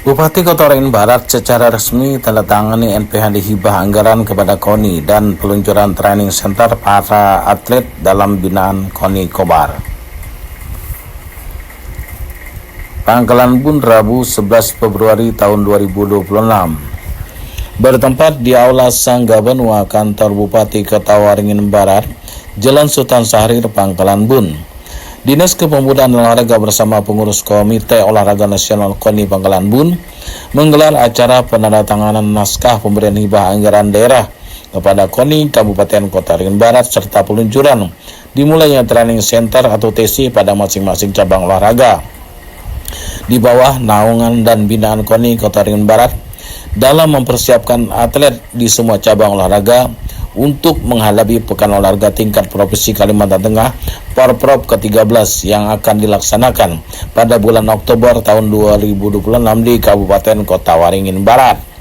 Bupati Kota Waringin Barat secara resmi tanda tangani NPHD hibah anggaran kepada KONI dan peluncuran training center para atlet dalam binaan KONI Kobar. Pangkalan Bun, Rabu 11 Februari tahun 2026. Bertempat di Aula Sangga Benua, kantor Bupati Kota Waringin Barat, Jalan Sultan Syahrir, Pangkalan Bun. Dinas Kepemudaan dan Olahraga bersama pengurus Komite Olahraga Nasional KONI Pangkalan Bun menggelar acara penandatanganan naskah pemberian hibah anggaran daerah kepada KONI Kabupaten Kota Waringin Barat serta peluncuran dimulainya training center atau TC pada masing-masing cabang olahraga di bawah naungan dan binaan KONI Kota Waringin Barat dalam mempersiapkan atlet di semua cabang olahraga untuk menghadapi Pekan Olahraga Tingkat Provinsi Kalimantan Tengah Porprov ke-13 yang akan dilaksanakan pada bulan Oktober tahun 2026 di Kabupaten Kota Waringin Barat.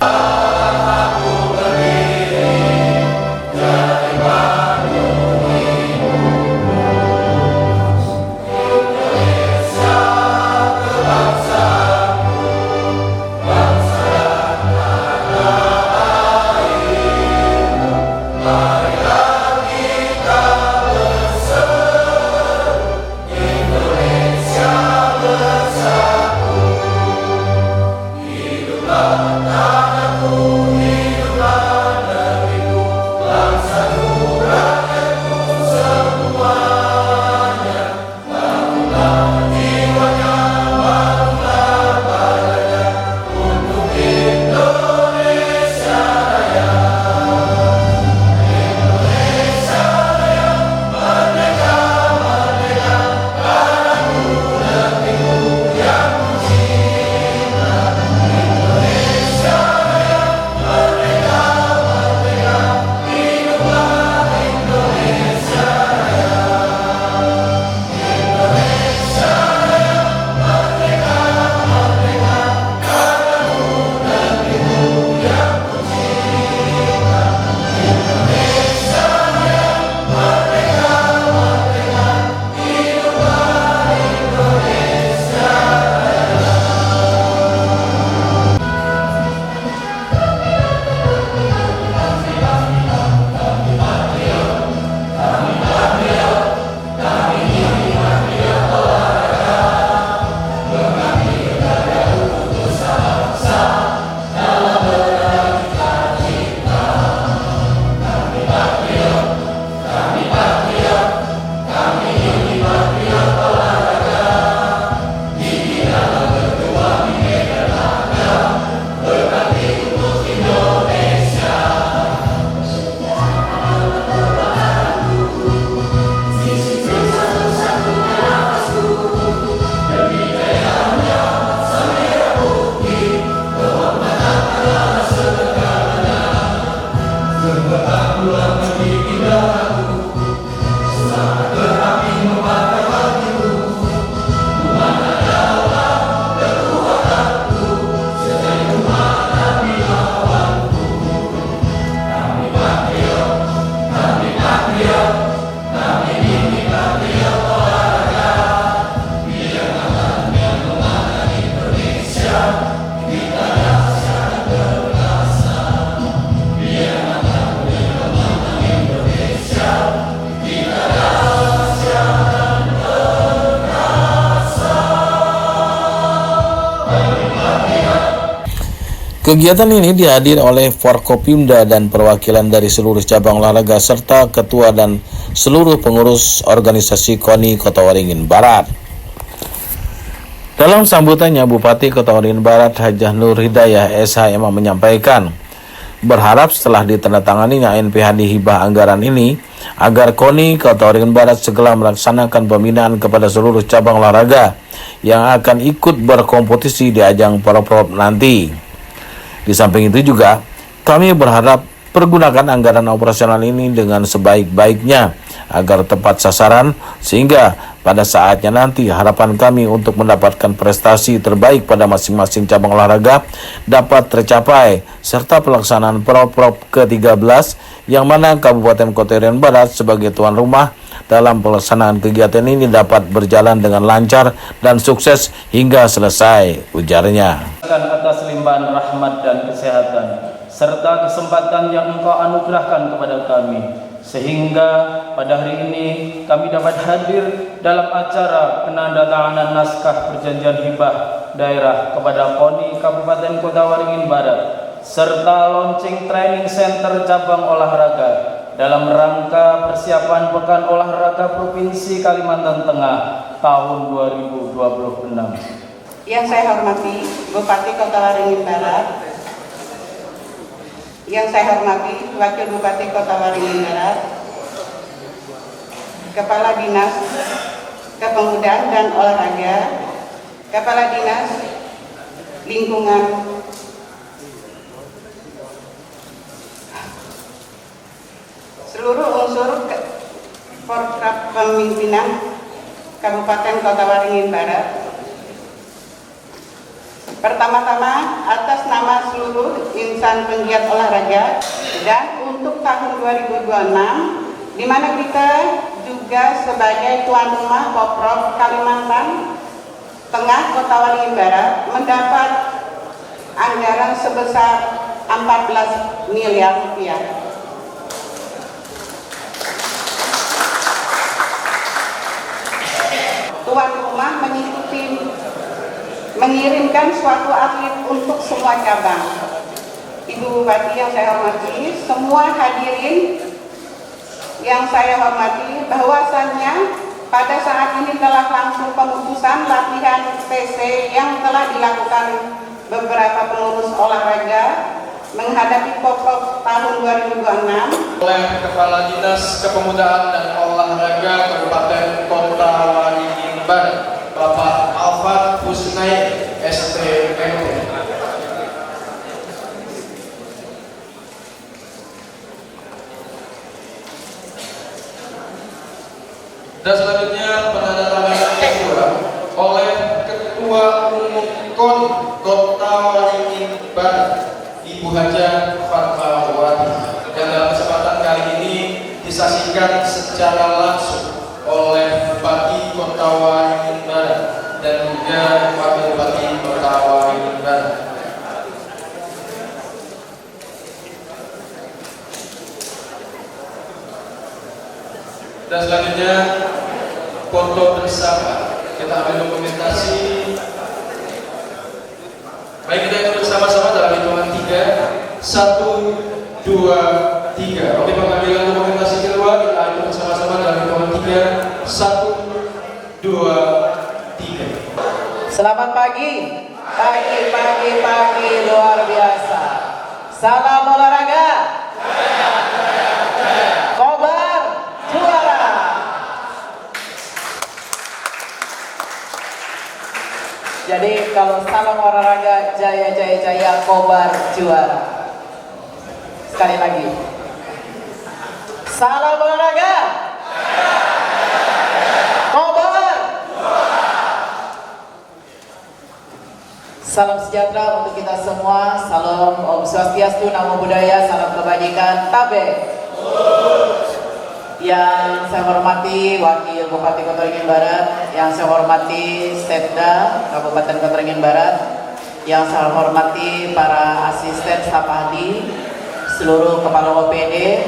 Kegiatan ini dihadiri oleh Forkopimda dan perwakilan dari seluruh cabang olahraga serta ketua dan seluruh pengurus organisasi KONI Kota Waringin Barat. Dalam sambutannya, Bupati Kota Waringin Barat Hajah Nur Hidayah SHMA menyampaikan berharap setelah ditandatanganinya NPHD hibah anggaran ini agar KONI Kota Waringin Barat segera melaksanakan pembinaan kepada seluruh cabang olahraga yang akan ikut berkompetisi di ajang Porprov nanti. Di samping itu juga, kami berharap pergunakan anggaran operasional ini dengan sebaik-baiknya agar tepat sasaran sehingga pada saatnya nanti harapan kami untuk mendapatkan prestasi terbaik pada masing-masing cabang olahraga dapat tercapai serta pelaksanaan Porprov ke-13 yang mana Kabupaten Kota Waringin Barat sebagai tuan rumah dalam pelaksanaan kegiatan ini dapat berjalan dengan lancar dan sukses hingga selesai, ujarnya. Atas limpahan rahmat dan kesehatan serta kesempatan yang Engkau anugerahkan kepada kami, sehingga pada hari ini kami dapat hadir dalam acara penandatanganan naskah perjanjian hibah daerah kepada KONI Kabupaten Kota Waringin Barat serta launching training center cabang olahraga dalam rangka persiapan Pekan Olahraga Provinsi Kalimantan Tengah tahun 2026. Yang saya hormati Bupati Kota Waringin Barat, yang saya hormati Wakil Bupati Kota Waringin Barat, Kepala Dinas Kepemudaan dan Olahraga, Kepala Dinas Lingkungan, seluruh unsur Porprab Pemimpinan Kabupaten Kota Waringin Barat. Pertama-tama atas nama seluruh insan penggiat olahraga dan untuk tahun 2026, di mana kita juga sebagai tuan rumah Porprov Kalimantan Tengah Kota Waringin Barat mendapat anggaran sebesar 14 miliar rupiah. Tuan rumah mengirimkan suatu atlet untuk semua cabang. Ibu Bupati yang saya hormati, semua hadirin yang saya hormati, bahwasannya pada saat ini telah langsung pemutusan latihan TC yang telah dilakukan beberapa pengurus olahraga menghadapi Porprov tahun 2026 oleh Kepala Dinas Kepemudaan dan Olahraga Kabupaten Kota Waringin Barat, Bapak Alfat Husnai STMT. Dan selanjutnya penandatanganan kedua oleh Ketua Umum KONI Kota Waringin Barat, Ibu Haja Fatmawati, yang dalam kesempatan kali ini disaksikan secara langsung oleh Bupati Kota Waringin Barat dan juga Wakil Bupati Kota Waringin Barat. Dan selanjutnya foto bersama, kita ambil dokumentasi. Baik, kita ikut bersama-sama dalam hitungan 3, 1, 2, 3. Oke, pengambilan dokumentasi kedua kita ikut bersama-sama dalam hitungan 3, 1, 2, 3. Selamat pagi, pagi luar biasa. Salam olahraga. Kobar juara. Jadi kalau salam olahraga jaya jaya jaya, Kobar juara. Sekali lagi. Salam olahraga. Kobar. Salam sejahtera untuk kita semua. Salam Om Swastiastu, Namo Buddhaya, salam kebajikan, tabe. Yang saya hormati Wakil Bupati Kota Waringin Barat, yang saya hormati Setda Kabupaten Kota Waringin Barat, yang saya hormati para asisten staf ahli, seluruh kepala OPD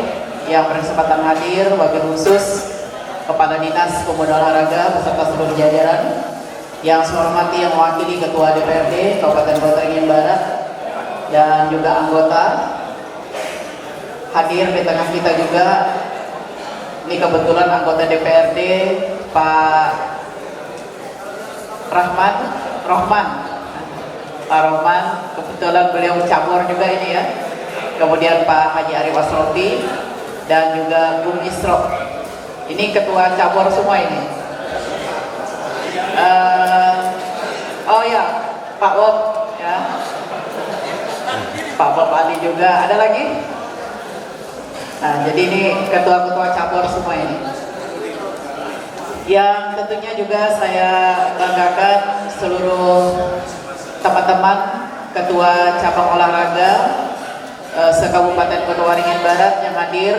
yang berkesempatan hadir, wabil khusus Kepala Dinas Pemuda Olahraga beserta seluruh jajaran, yang saya hormati yang mewakili Ketua DPRD Kabupaten Kota Waringin Barat dan juga anggota. Hadir di tengah kita juga ini kebetulan anggota DPRD Pak Rohman, kebetulan beliau cabur juga ini ya. Kemudian Pak Haji Arif Wasroti dan juga Bung Isro. Ini ketua cabur semua ini. Oh ya, Pak Bob ya. Pak Bob Ali juga. Ada lagi? Nah, jadi ini ketua-ketua cabur semua ini. Yang tentunya juga saya banggakan seluruh teman-teman ketua cabang olahraga se-Kabupaten Kota Waringin Barat yang hadir,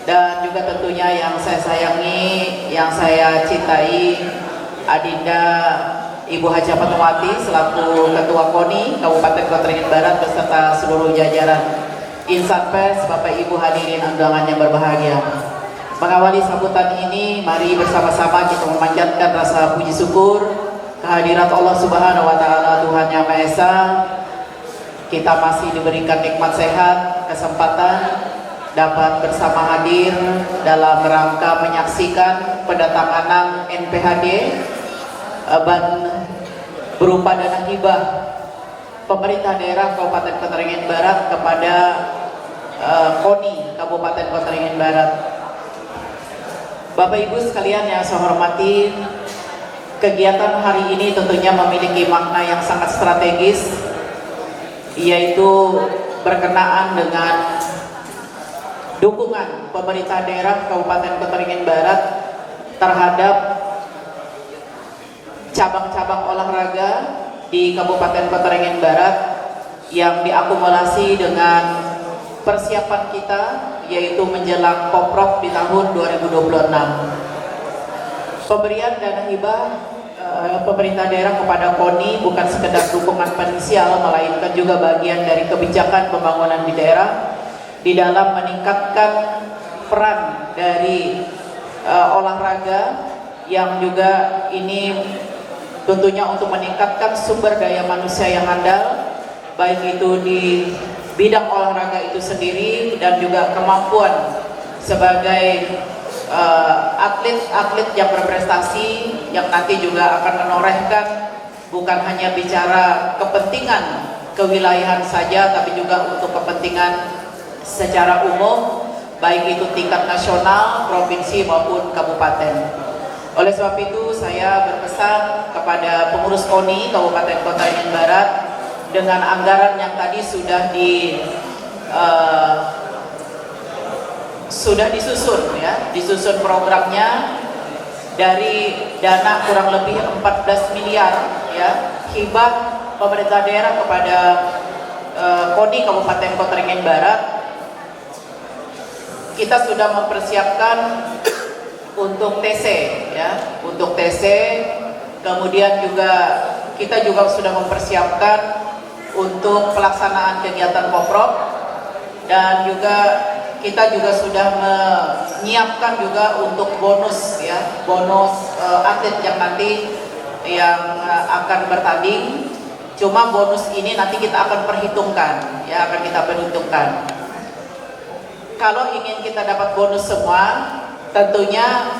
dan juga tentunya yang saya sayangi, yang saya cintai, Adinda Ibu Haja Fatmawati selaku Ketua KONI Kabupaten Kota Waringin Barat beserta seluruh jajaran insan pers, Bapak Ibu hadirin undangan yang berbahagia. Mengawali sambutan ini, mari bersama-sama kita memanjatkan rasa puji syukur kehadirat Allah Subhanahu wa taala, Tuhan Yang Maha Esa. Kita masih diberikan nikmat sehat, kesempatan dapat bersama hadir dalam rangka menyaksikan pendatangan NPHD berupa dana hibah pemerintah daerah Kabupaten Kota Waringin Barat kepada KONI Kabupaten Kota Waringin Barat. Bapak Ibu sekalian yang saya hormati, kegiatan hari ini tentunya memiliki makna yang sangat strategis, yaitu berkenaan dengan dukungan pemerintah daerah Kabupaten Kota Waringin Barat terhadap cabang-cabang olahraga di Kabupaten Kota Waringin Barat yang diakumulasi dengan persiapan kita, yaitu menjelang Poprov di tahun 2026. Pemberian dana hibah pemerintah daerah kepada KONI bukan sekedar dukungan finansial, melainkan juga bagian dari kebijakan pembangunan di daerah di dalam meningkatkan peran dari olahraga, yang juga ini tentunya untuk meningkatkan sumber daya manusia yang handal, baik itu di bidang olahraga itu sendiri dan juga kemampuan sebagai atlet-atlet yang berprestasi, yang nanti juga akan menorehkan bukan hanya bicara kepentingan kewilayahan saja, tapi juga untuk kepentingan secara umum, baik itu tingkat nasional, provinsi maupun kabupaten. Oleh sebab itu saya berpesan kepada pengurus KONI Kabupaten Kota Waringin Barat, dengan anggaran yang tadi sudah disusun ya, disusun programnya dari dana kurang lebih 14 miliar ya, hibah pemerintah daerah kepada KONI Kabupaten Kota Waringin Barat. Kita sudah mempersiapkan untuk TC ya, untuk TC, kemudian juga kita juga sudah mempersiapkan untuk pelaksanaan kegiatan Poprov, dan juga kita juga sudah menyiapkan juga untuk bonus ya, bonus atlet yang nanti yang akan bertanding. Cuma bonus ini nanti kita akan perhitungkan ya, akan kita perhitungkan. Kalau ingin kita dapat bonus semua, tentunya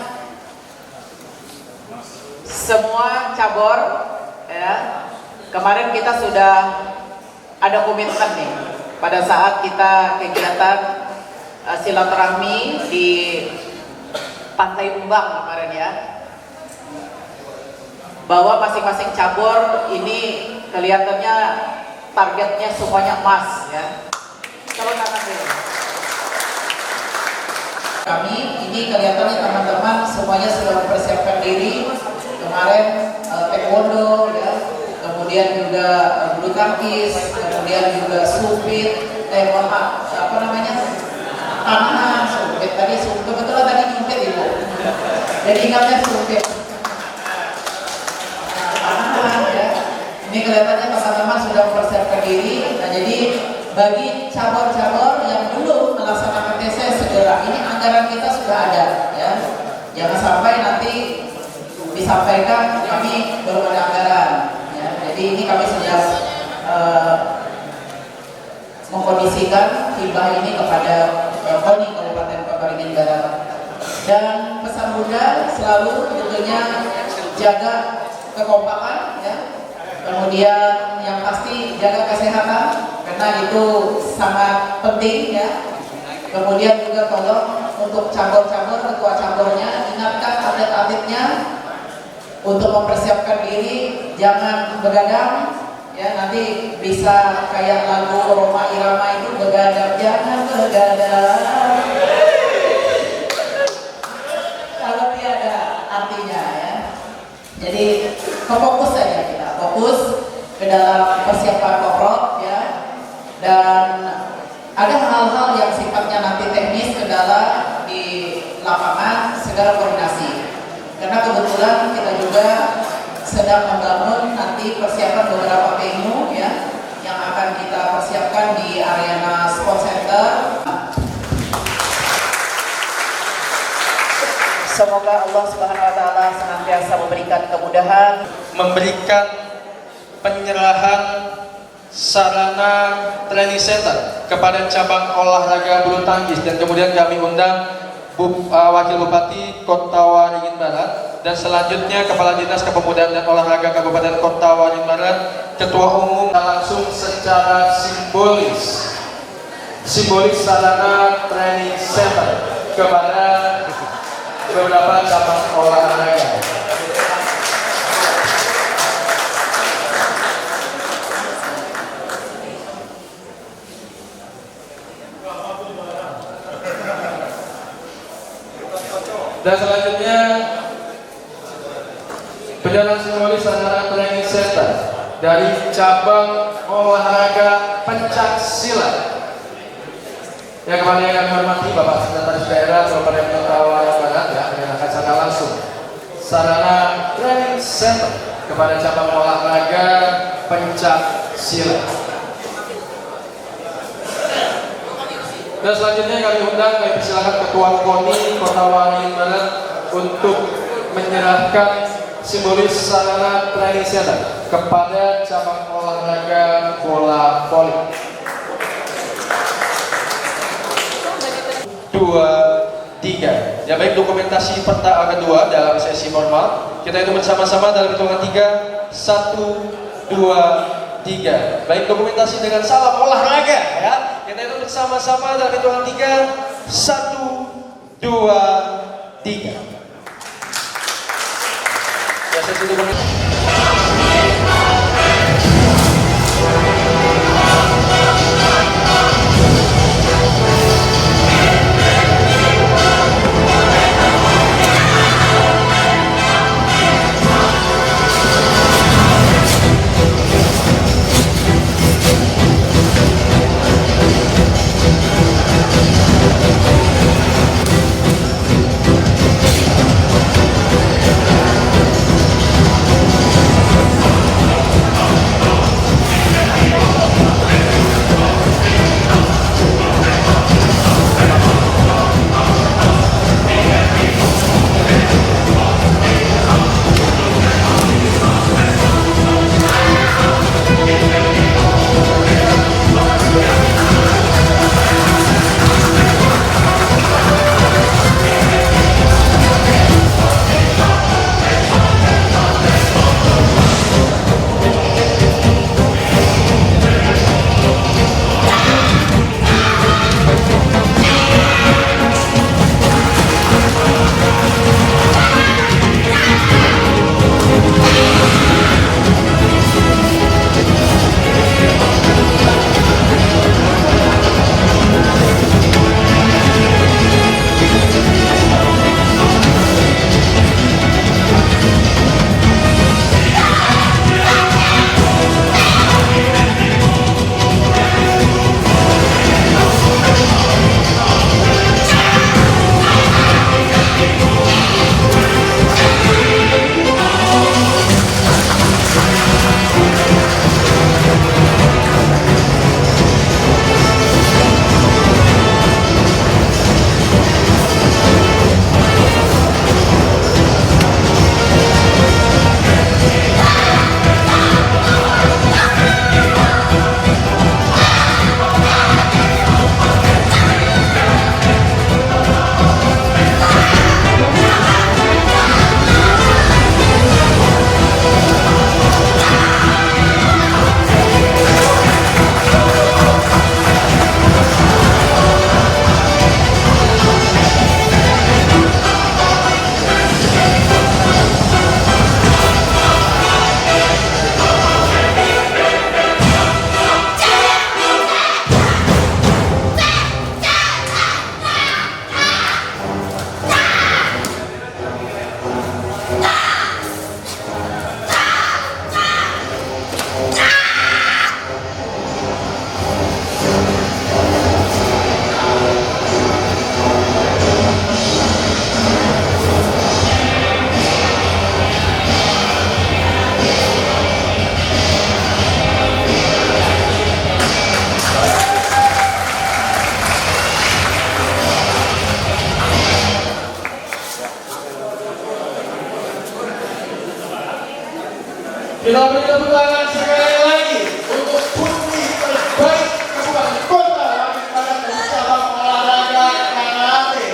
semua cabur ya, kemarin kita sudah ada komitmen nih pada saat kita kegiatan silaturahmi di Pantai Umbang kemarin ya, bahwa masing-masing cabur ini kelihatannya targetnya semuanya emas ya. Kalau kami ini kelihatannya teman-teman semuanya sudah mempersiapkan diri. Kemarin taekwondo ya, kemudian juga bulu tangkis, kemudian juga sumpit, apa namanya, panah, sumpit tadi, kebetulan tadi sumpit ibu, jadi ingatnya sumpit, panah ya. Ini kelihatannya teman-teman sudah mempersiapkan diri. Nah, jadi bagi cabur-cabur yang belum melaksanakan TC segera, ini anggaran kita sudah ada ya, jangan sampai nanti disampaikan kami belum ada anggaran ya. Jadi ini kami sudah mengkondisikan hibah ini kepada KONI Kabupaten Kota Waringin Barat. Dan pesan Bunda selalu tentunya jaga kekompakan ya, kemudian yang pasti jaga kesehatan karena itu sangat penting ya. Kemudian juga tolong untuk cabur-cabur, ketua caburnya ingatkan atlet-atletnya untuk mempersiapkan diri, jangan begadang ya, nanti bisa kayak lagu Roma Irama itu, begadang jangan begadang kalau tiada artinya ya. Jadi fokus saja, kita fokus ke dalam persiapan Poprov ya, dan ada hal-hal yang sifatnya nanti teknis kendala di secara koordinasi. Karena kebetulan kita juga sedang membangun nanti persiapan beberapa venue ya yang akan kita persiapkan di Arena Sport Center. Semoga Allah Subhanahu wa taala senantiasa memberikan kemudahan, memberikan penyerahan sarana training center kepada cabang olahraga bulu tangkis, dan kemudian kami undang Wakil Bupati Kota Waringin Barat, dan selanjutnya Kepala Dinas Kepemudaan dan Olahraga Kabupaten Kota Waringin Barat, Ketua Umum, langsung secara simbolis sarana training center kepada beberapa cabang olahraga. Dan selanjutnya penjelasan simbolis sarana training center dari cabang olahraga pencak silat. Yang kepada yang kami hormati Bapak Sekretaris Daerah Kabupaten Kota Waringin Barat ya, menyerahkan secara langsung sarana training center kepada cabang olahraga pencak silat. Dan selanjutnya kami undang, kami persilakan Ketua KONI Kota Waringin Barat untuk menyerahkan simbolis sarana training center kepada cabang olahraga bola voli. 2, 3. Ya baik, dokumentasi kedua dalam sesi formal. Kita itu bersama-sama dalam hitungan 3. 1, 2, 3. Baik, dokumentasi dengan salam olahraga ya. Kita itu bersama-sama dalam hitungan 3. 1, 2, 3. Ya, sesi dokumentasi. Kita beri tepuk tangan sekali lagi untuk putri terbaik Kabupaten Kota Waringin Barat dari cabang olahraga karate.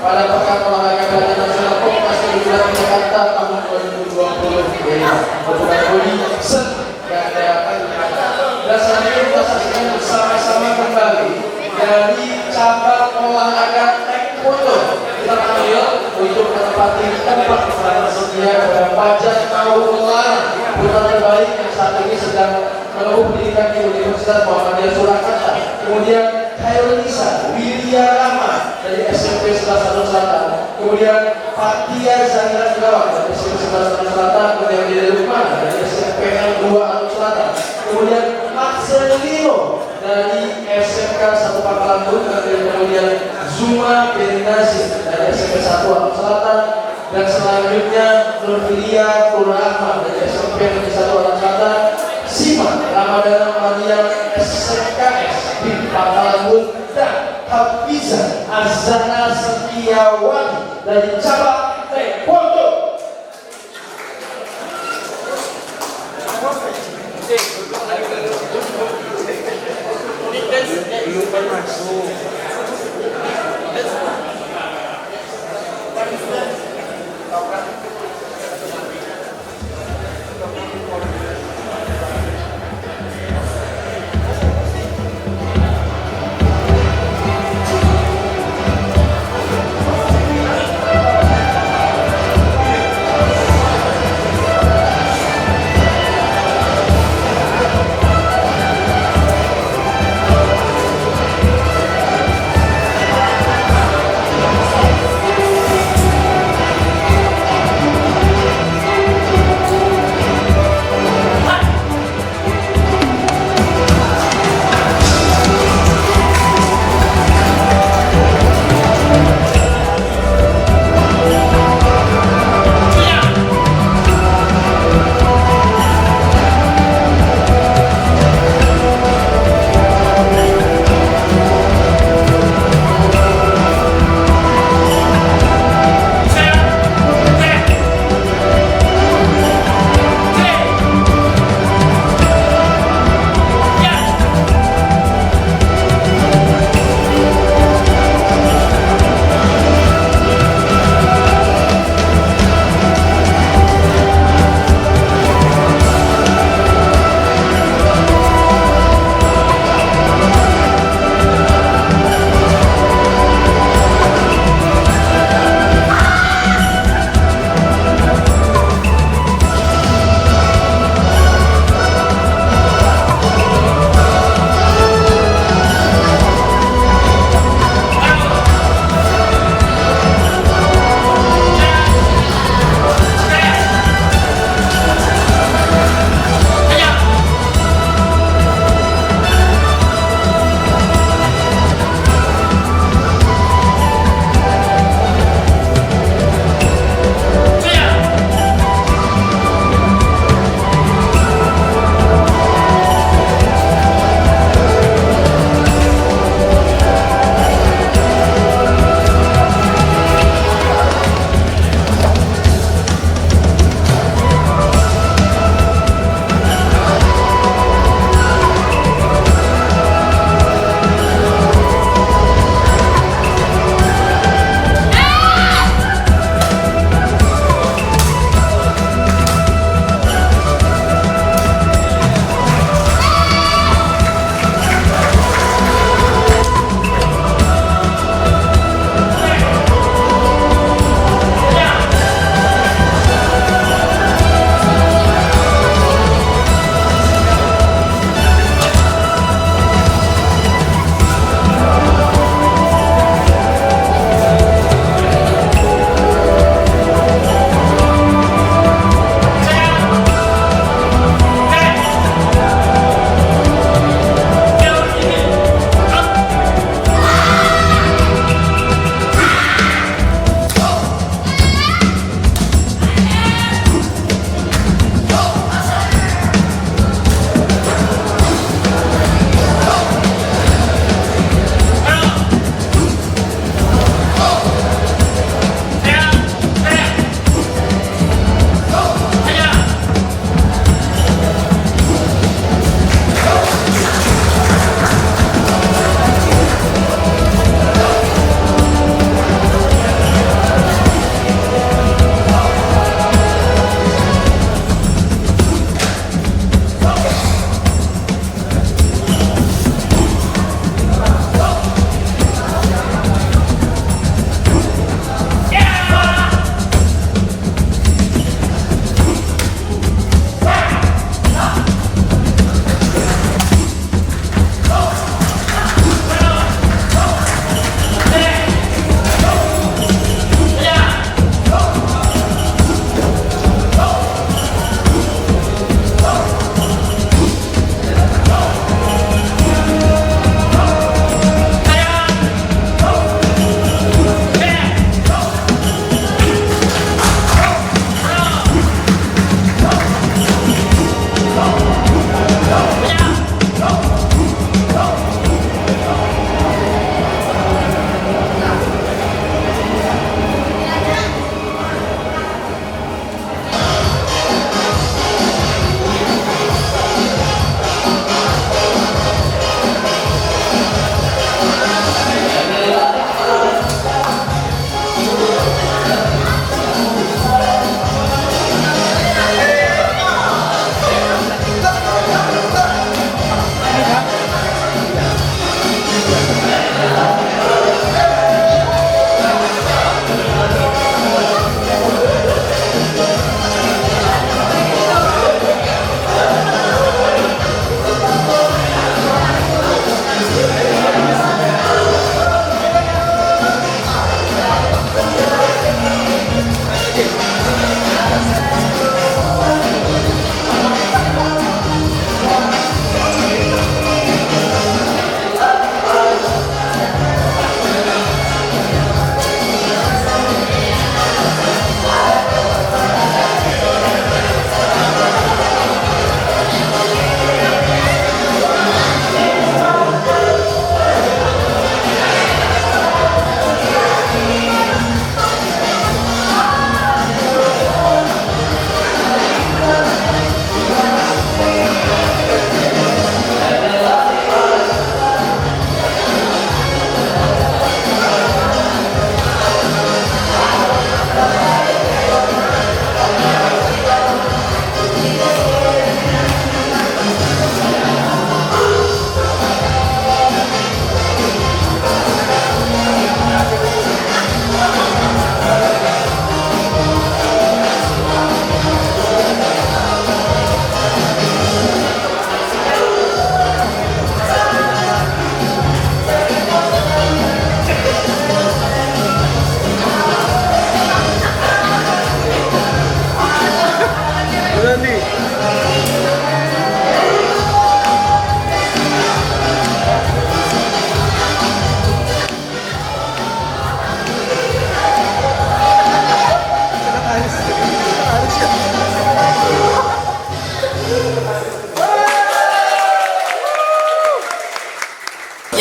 pada Pekan Olahraga Badan Nasional Kompas di Wilayah Jakarta tahun 2020 Pekan Bodi Sen dan dan selanjutnya kita saksikan bersama-sama kembali dari cabang olahraga taekwondo. Kita panggil untuk menempati tempat yang sedia pada Fajar Maulana, putra terbaik yang saat ini sedang menempuh pendidikan di Universitas Muhammadiyah Surakarta. Kemudian Khairunisa Widya Rama dari SMP 11 Selatan. Kemudian Fatia Zahira Gawang dari SMP 11 Selatan. Kemudian Dede Lukman dari SMP 2 Selatan. Kemudian Marcelino dari SMK 1 Pangkalan Bun. Kemudian Zuma Benazir dari SMP 1 Selatan. Dan selanjutnya Nurfilia Kurahma dari SMP 1 Selatan. Sima Ramadana Mariam SMKS di Pangkalan Bun. Dan Hafizah Azana Setiawati dari cabang taekwondo. Belum masuk.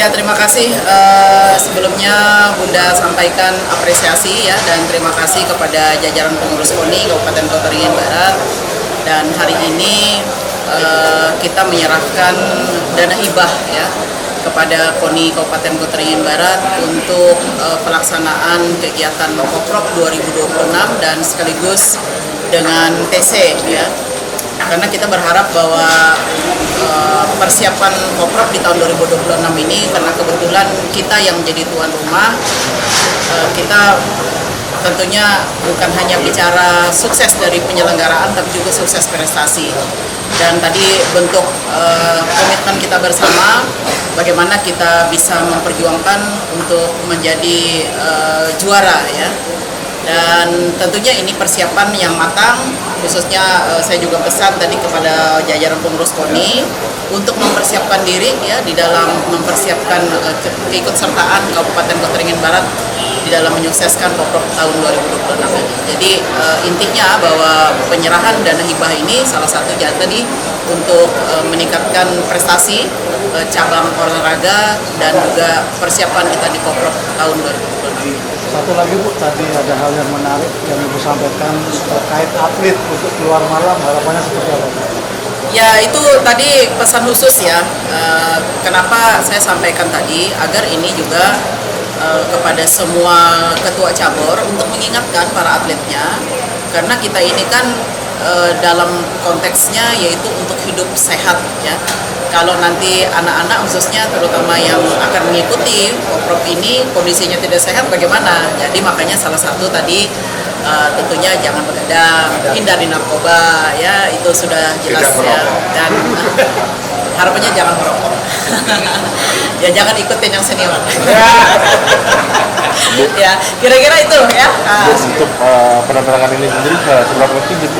Ya, terima kasih. Sebelumnya Bunda sampaikan apresiasi ya, dan terima kasih kepada jajaran pengurus KONI Kabupaten Kota Waringin Barat. Dan hari ini kita menyerahkan dana hibah ya kepada KONI Kabupaten Kota Waringin Barat untuk pelaksanaan kegiatan Koprok 2026 dan sekaligus dengan TC ya. Karena kita berharap bahwa persiapan Koprok di tahun 2026 ini, karena kebetulan kita yang menjadi tuan rumah, kita tentunya bukan hanya bicara sukses dari penyelenggaraan, tapi juga sukses prestasi. Dan tadi bentuk komitmen kita bersama, bagaimana kita bisa memperjuangkan untuk menjadi juara ya. Dan tentunya ini persiapan yang matang, khususnya saya juga pesan tadi kepada jajaran pengurus KONI untuk mempersiapkan diri ya di dalam mempersiapkan keikutsertaan Kabupaten Kota Waringin Barat di dalam menyukseskan Koprok tahun 2026 ini. Jadi intinya bahwa penyerahan dana hibah ini salah satu tadi untuk meningkatkan prestasi cabang olahraga dan juga persiapan kita di Koprok tahun 2026. Satu lagi Bu, tadi ada hal yang menarik yang Ibu sampaikan terkait atlet untuk keluar malam, harapannya seperti apa? Ya, itu tadi pesan khusus ya. Kenapa saya sampaikan tadi, agar ini juga kepada semua ketua cabur untuk mengingatkan para atletnya, karena kita ini kan dalam konteksnya yaitu untuk hidup sehat ya. Kalau nanti anak-anak khususnya terutama yang akan mengikuti Koprok ini kondisinya tidak sehat bagaimana? Jadi makanya salah satu tadi tentunya jangan begadang, hindari narkoba ya, itu sudah jelas ya. Dan harapannya jangan merokok. Ya jangan ikutin yang senior. Ya, kira-kira itu ya. Untuk penerangan ini sendiri seberapa penting gitu?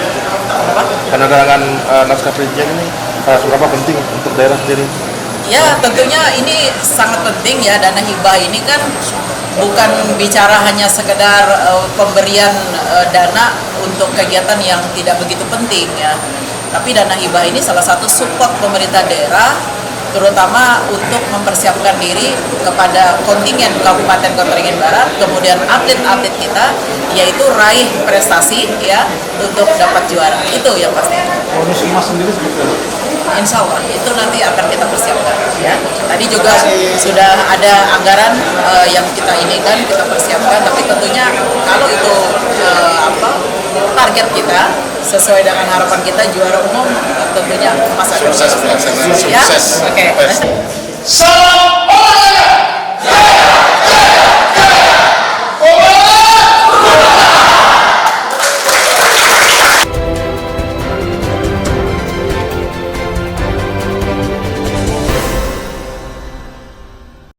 Penerangan naskah perizinan ini seberapa penting untuk daerah sendiri? Ya, tentunya ini sangat penting ya. Dana hibah ini kan bukan bicara hanya sekedar pemberian dana untuk kegiatan yang tidak begitu penting ya. Tapi dana hibah ini salah satu support pemerintah daerah, terutama untuk mempersiapkan diri kepada kontingen Kabupaten Kota Waringin Barat, kemudian atlet-atlet kita, yaitu raih prestasi ya untuk dapat juara. Itu yang pasti. Bonus emas sendiri seperti apa? Insya Allah itu nanti akan kita persiapkan ya. Tadi juga sudah ada anggaran yang kita inikan, kita persiapkan, tapi tentunya kalau itu target kita sesuai dengan harapan kita juara umum, tentunya masa depan. Sukses pelaksanaan, Ya? sukses. Oke. Salam olahraga.